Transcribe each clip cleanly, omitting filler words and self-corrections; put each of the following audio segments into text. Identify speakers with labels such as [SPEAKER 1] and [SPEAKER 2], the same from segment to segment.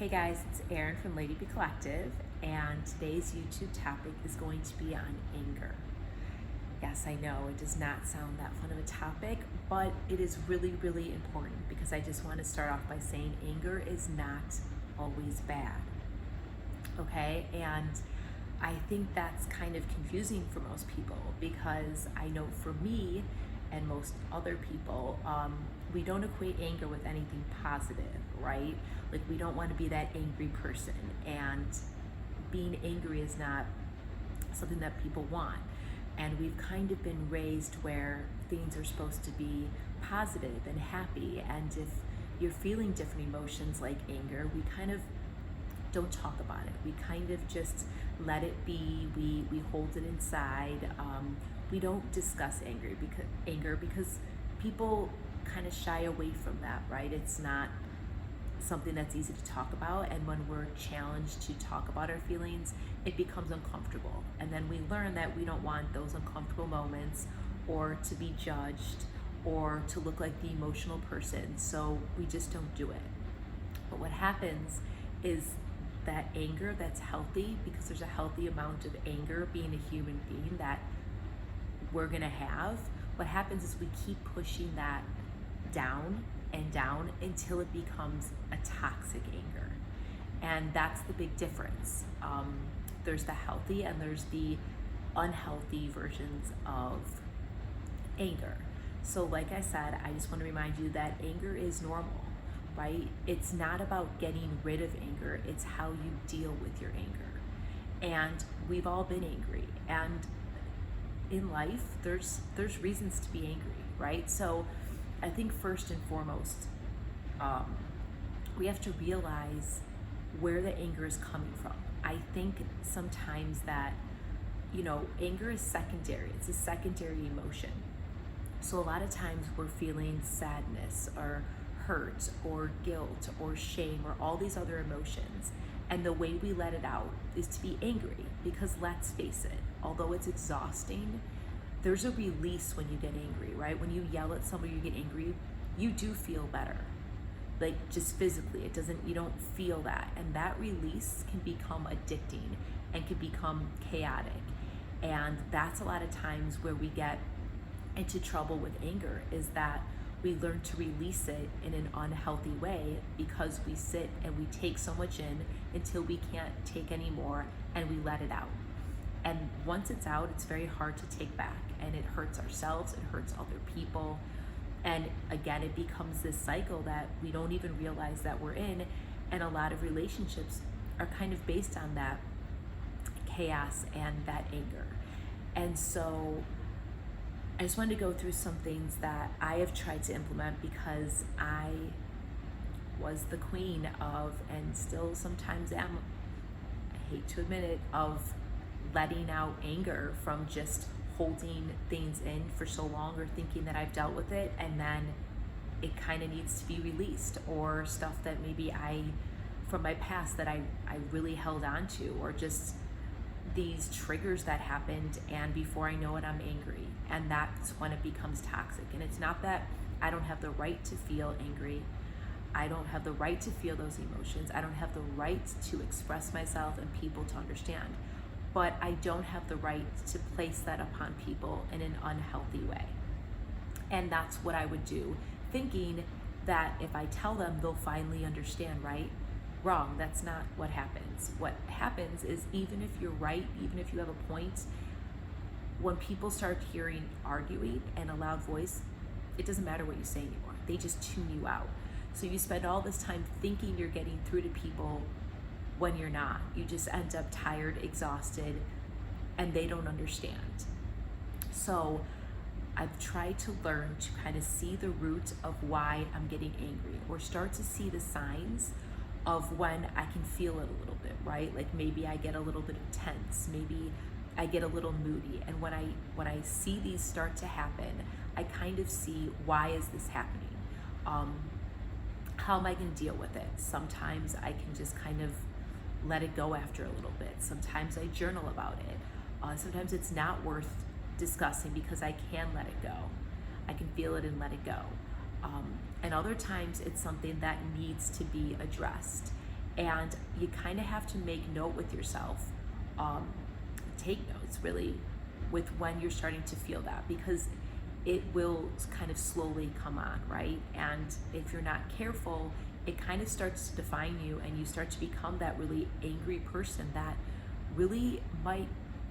[SPEAKER 1] Hey guys, it's Erin from Lady Bee Collective, and today's YouTube topic is going to be on anger. Yes, I know it does not sound that fun of a topic, but it is really, really important because I just want to start off by saying anger is not always bad. Okay, and I think that's kind of confusing for most people because I know for me and most other people, we don't equate anger with anything positive, right? Like, we don't want to be that angry person, and being angry is not something that people want. And we've kind of been raised where things are supposed to be positive and happy, and if you're feeling different emotions like anger, we kind of don't talk about it. We kind of just let it be. We hold it inside. We don't discuss anger because people kind of shy away from that, right? It's not something that's easy to talk about, and when we're challenged to talk about our feelings, it becomes uncomfortable. And then we learn that we don't want those uncomfortable moments or to be judged or to look like the emotional person, so we just don't do it. But what happens is that anger that's healthy, because there's a healthy amount of anger being a human being that we're gonna have, what happens is we keep pushing that down and down until it becomes a toxic anger. And that's the big difference. There's the healthy and there's the unhealthy versions of anger. So like I said, I just want to remind you that anger is normal, right? It's not about getting rid of anger, it's how you deal with your anger. And we've all been angry, and in life there's reasons to be angry, right? So I think first and foremost, we have to realize where the anger is coming from. I think sometimes that, anger is secondary. It's a secondary emotion. So a lot of times we're feeling sadness or hurt or guilt or shame or all these other emotions. And the way we let it out is to be angry, because let's face it, although it's exhausting, there's a release when you get angry, right? When you yell at somebody, you get angry, you do feel better. Like, just physically, you don't feel that. And that release can become addicting and can become chaotic. And that's a lot of times where we get into trouble with anger, is that we learn to release it in an unhealthy way because we sit and we take so much in until we can't take any more, and we let it out. And once it's out, it's very hard to take back, and it hurts ourselves, it hurts other people. And again, it becomes this cycle that we don't even realize that we're in. And a lot of relationships are kind of based on that chaos and that anger. And so I just wanted to go through some things that I have tried to implement, because I was the queen of, and still sometimes am, I hate to admit it, of letting out anger from just holding things in for so long, or thinking that I've dealt with it, and then it kind of needs to be released, or stuff that maybe from my past that I really held on to, or just these triggers that happened, and before I know it, I'm angry. And that's when it becomes toxic. And it's not that I don't have the right to feel angry. I don't have the right to feel those emotions. I don't have the right to express myself and people to understand. But I don't have the right to place that upon people in an unhealthy way. And that's what I would do, thinking that if I tell them, they'll finally understand, right? Wrong, that's not what happens. What happens is, even if you're right, even if you have a point, when people start hearing arguing and a loud voice, it doesn't matter what you say anymore. They just tune you out. So you spend all this time thinking you're getting through to people when you're not. You just end up tired, exhausted, and they don't understand. So I've tried to learn to kind of see the root of why I'm getting angry, or start to see the signs of when I can feel it a little bit, right? Like, maybe I get a little bit tense, maybe I get a little moody. And when I see these start to happen, I kind of see, why is this happening? How am I going to deal with it? Sometimes I can just kind of let it go after a little bit. Sometimes I journal about it. Sometimes it's not worth discussing because I can let it go. I can feel it and let it go. And other times it's something that needs to be addressed. And you kind of have to make note with yourself, um, take notes really with when you're starting to feel that, because it will kind of slowly come on, right? And if you're not careful, it kind of starts to define you, and you start to become that really angry person that really might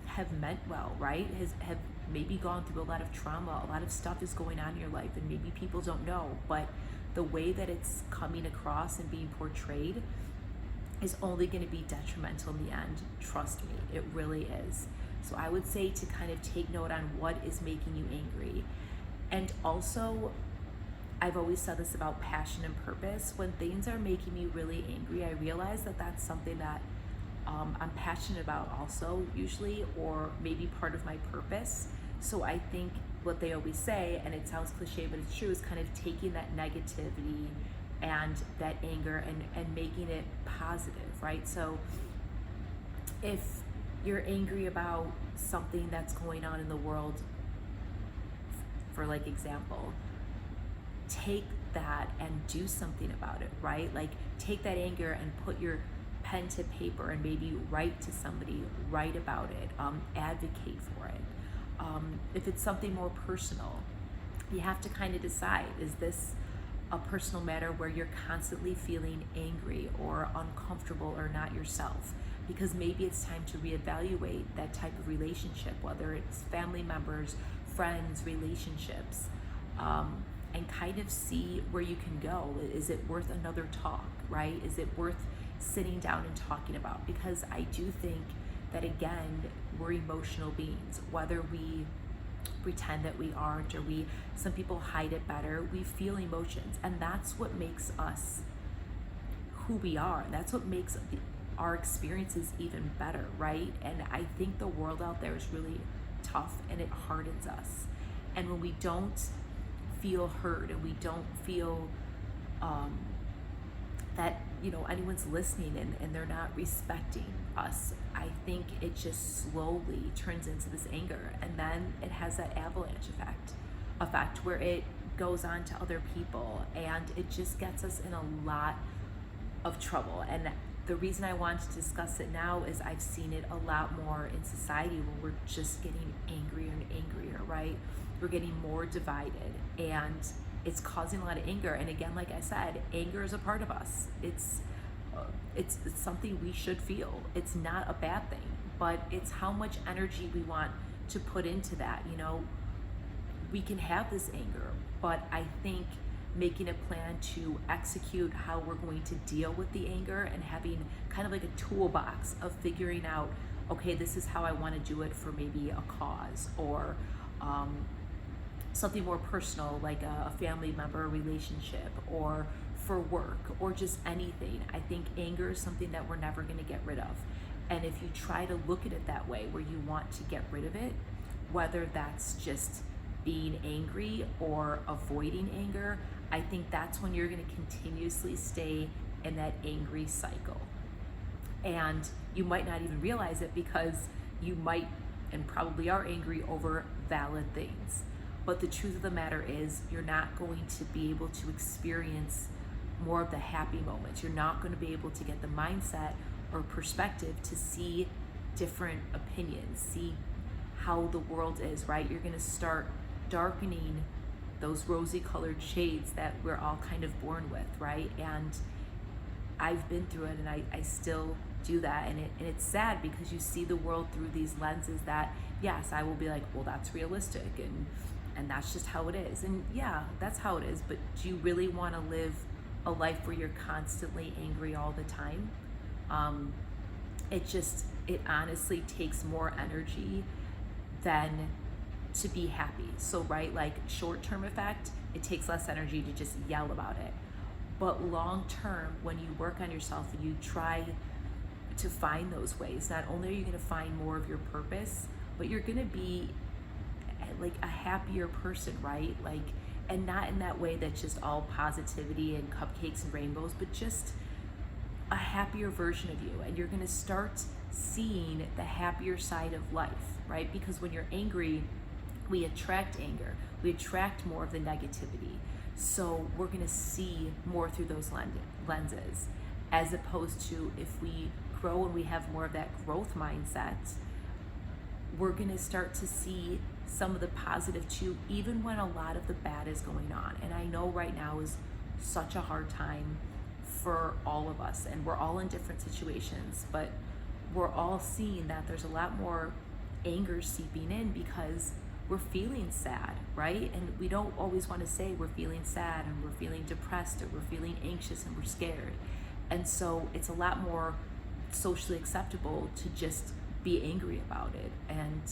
[SPEAKER 1] have meant well, right? Have maybe gone through a lot of trauma, a lot of stuff is going on in your life, and maybe people don't know, but the way that it's coming across and being portrayed is only going to be detrimental in the end. Trust me, it really is. So I would say to kind of take note on what is making you angry. And also, I've always said this about passion and purpose. When things are making me really angry, I realize that that's something that I'm passionate about also, usually, or maybe part of my purpose. So I think what they always say, and it sounds cliche, but it's true, is kind of taking that negativity and that anger and making it positive, right? So if you're angry about something that's going on in the world, for like example, take that and do something about it, right? Like take that anger and put your pen to paper and maybe write to somebody, write about it, advocate for it. If it's something more personal, you have to kind of decide, is this a personal matter where you're constantly feeling angry or uncomfortable or not yourself? Because maybe it's time to reevaluate that type of relationship, whether it's family members, friends, relationships, and kind of see where you can go. Is it worth another talk, right? Is it worth sitting down and talking about? Because I do think that, again, we're emotional beings, whether we pretend that we aren't, or some people hide it better. We feel emotions, and that's what makes us who we are. That's what makes our experiences even better, right? And I think the world out there is really tough, and it hardens us. And when we don't feel heard, and we don't feel that anyone's listening, and they're not respecting us, I think it just slowly turns into this anger, and then it has that avalanche effect where it goes on to other people, and it just gets us in a lot of trouble. And the reason I want to discuss it now is I've seen it a lot more in society, where we're just getting angrier and angrier, right? We're getting more divided, and it's causing a lot of anger. And again, like I said, anger is a part of us. It's something we should feel. It's not a bad thing, but it's how much energy we want to put into that. We can have this anger, but I think making a plan to execute how we're going to deal with the anger, and having kind of like a toolbox of figuring out, okay, this is how I want to do it for maybe a cause, or something more personal, like a family member, a relationship, or for work, or just anything. I think anger is something that we're never going to get rid of. And if you try to look at it that way, where you want to get rid of it, whether that's just being angry or avoiding anger, I think that's when you're going to continuously stay in that angry cycle. And you might not even realize it, because you might and probably are angry over valid things. But the truth of the matter is, you're not going to be able to experience more of the happy moments. You're not going to be able to get the mindset or perspective to see different opinions, see how the world is, right? You're going to start darkening those rosy colored shades that we're all kind of born with, right? And I've been through it, and I still do that, and it's sad, because you see the world through these lenses that, yes, I will be like, well, that's realistic, and that's just how it is. And yeah, that's how it is, but do you really want to live a life where you're constantly angry all the time? It honestly takes more energy than to be happy. So, right, like short-term effect, it takes less energy to just yell about it. But long-term, when you work on yourself and you try to find those ways, not only are you going to find more of your purpose, but you're going to be like a happier person, right? Like, and not in that way that's just all positivity and cupcakes and rainbows, but just a happier version of you. And you're going to start seeing the happier side of life, right? Because when you're angry, we attract anger, we attract more of the negativity. So we're going to see more through those lenses. as opposed to if we grow and we have more of that growth mindset, we're going to start to see some of the positive too, even when a lot of the bad is going on. And I know right now is such a hard time for all of us, and we're all in different situations, but we're all seeing that there's a lot more anger seeping in because we're feeling sad, right? And we don't always want to say we're feeling sad and we're feeling depressed or we're feeling anxious and we're scared. And so it's a lot more socially acceptable to just be angry about it. And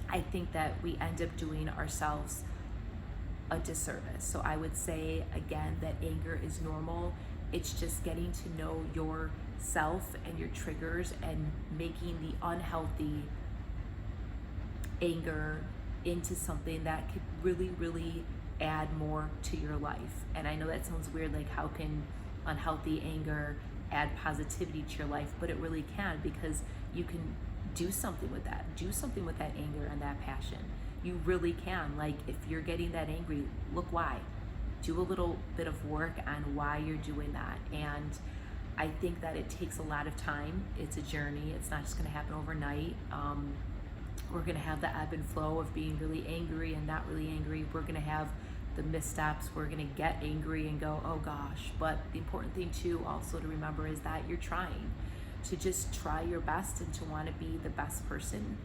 [SPEAKER 1] I think that we end up doing ourselves a disservice. So I would say again that anger is normal. It's just getting to know yourself and your triggers and making the unhealthy anger into something that could really, really add more to your life. And I know that sounds weird, like how can unhealthy anger add positivity to your life? But it really can, because you can do something with that. Do something with that anger and that passion. You really can. Like if you're getting that angry, look why. Do a little bit of work on why you're doing that. And I think that it takes a lot of time. It's a journey. It's not just going to happen overnight. We're going to have the ebb and flow of being really angry and not really angry. We're going to have the missteps. We're going to get angry and go, oh gosh. But the important thing too also to remember is that you're trying to just try your best, and to want to be the best person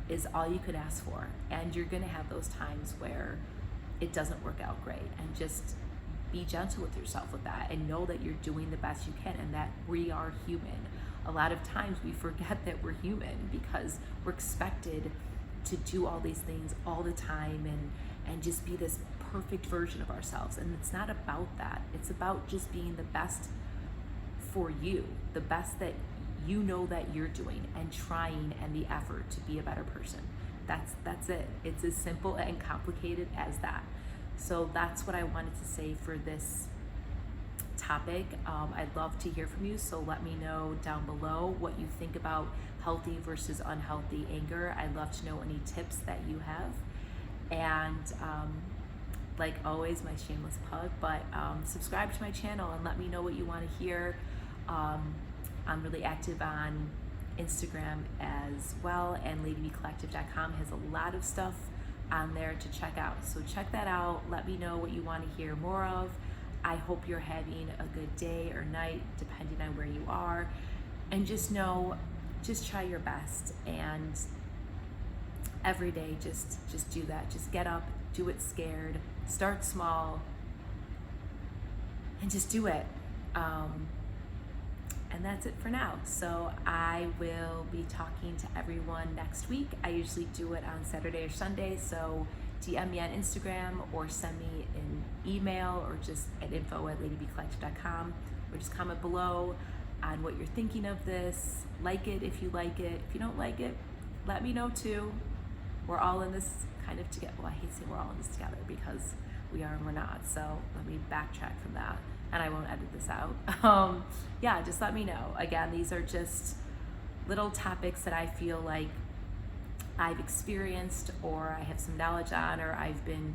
[SPEAKER 1] is all you could ask for. And you're going to have those times where it doesn't work out great, and just be gentle with yourself with that, and know that you're doing the best you can and that we are human. A lot of times we forget that we're human because we're expected to do all these things all the time and just be this perfect version of ourselves. And it's not about that. It's about just being the best for you, the best that you know that you're doing, and trying and the effort to be a better person. That's it. It's as simple and complicated as that. So that's what I wanted to say for this topic. I'd love to hear from you, so let me know down below what you think about healthy versus unhealthy anger. I'd love to know any tips that you have. And like always, my shameless plug, but subscribe to my channel and let me know what you want to hear. I'm really active on Instagram as well, and LadyBeCollective.com has a lot of stuff on there to check out. So check that out. Let me know what you want to hear more of. I hope you're having a good day or night, depending on where you are. And just know, just try your best. And every day, just do that. Just get up, do it scared, start small, and just do it. And that's it for now. So I will be talking to everyone next week. I usually do it on Saturday or Sunday, so DM me on Instagram or send me an email, or just at info@ladybecollective.com, or just comment below on what you're thinking of this. Like it if you like it. If you don't like it, let me know too. We're all in this kind of together. Well, I hate saying we're all in this together because we are and we're not. So let me backtrack from that, and I won't edit this out. Yeah, just let me know. Again, these are just little topics that I feel like I've experienced, or I have some knowledge on, or I've been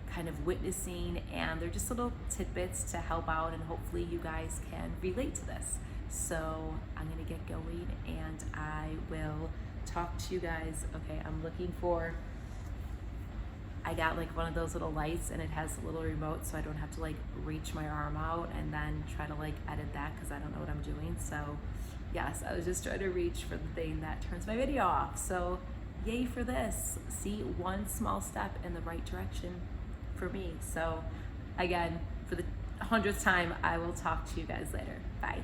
[SPEAKER 1] kind of witnessing, and they're just little tidbits to help out, and hopefully you guys can relate to this. So I'm gonna get going, and I will talk to you guys. Okay, I'm looking for, I got like one of those little lights, and it has a little remote, so I don't have to like reach my arm out and then try to like edit that, because I don't know what I'm doing. So yes, I was just trying to reach for the thing that turns my video off. So yay for this. See, one small step in the right direction for me. So again, for the 100th time, I will talk to you guys later. Bye.